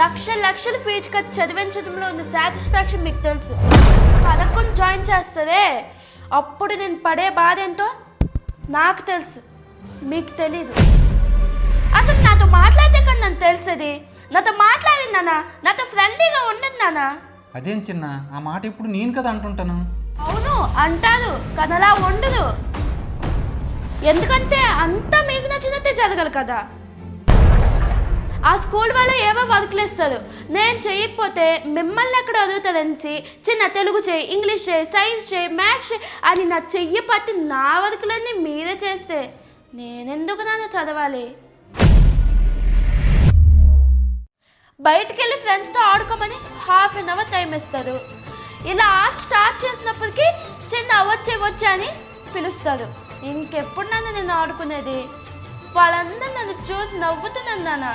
లక్షలు ఫీజు కట్టి చదివించడంలో ఉన్న సాటిస్ఫాక్షన్ మీకు తెలుసు. పదకొండు జాయిన్ చేస్తుందే అప్పుడు నేను పడే బాధ ఏంటో నాకు తెలుసు, మీకు తెలీదు. అసలు నాతో మాట్లాడితే కదా నన్ను తెలిసేది. నాతో మాట్లాడింది నాన్న, నాతో ఫ్రెండ్లీగా ఉండదు నాన్న. అదేం చిన్న, ఆ మాట ఇప్పుడు నేను కదా అంటుంటాను. అవును అంటారు కానీ అలా ఉండదు. ఎందుకంటే అంతా మీకు నచ్చినట్టే జరగాలి కదా. ఆ స్కూల్ వాళ్ళు ఏవో వర్క్లేస్తారు, నేను చేయకపోతే మిమ్మల్ని ఎక్కడ అడుగుతారనేసి చిన్న తెలుగు చేయి, ఇంగ్లీష్ చేయి, సైన్స్ చేయి, మ్యాథ్స్ చేయి అని నా చెయ్యి పట్టి నా వర్క్లన్నీ మీరే చేస్తే నేనెందుకు నాన్న చదవాలి? బయటికి వెళ్ళి ఫ్రెండ్స్తో ఆడుకోమని ½ an hour టైం ఇస్తారు. ఇలా ఆర్ట్ స్టార్ట్ చేసినప్పటికీ చిన్న వచ్చే అని పిలుస్తారు. ఇంకెప్పుడు నన్ను నేను ఆడుకునేది? వాళ్ళందరూ నన్ను చూసి నవ్వుతున్నాను నాన్న.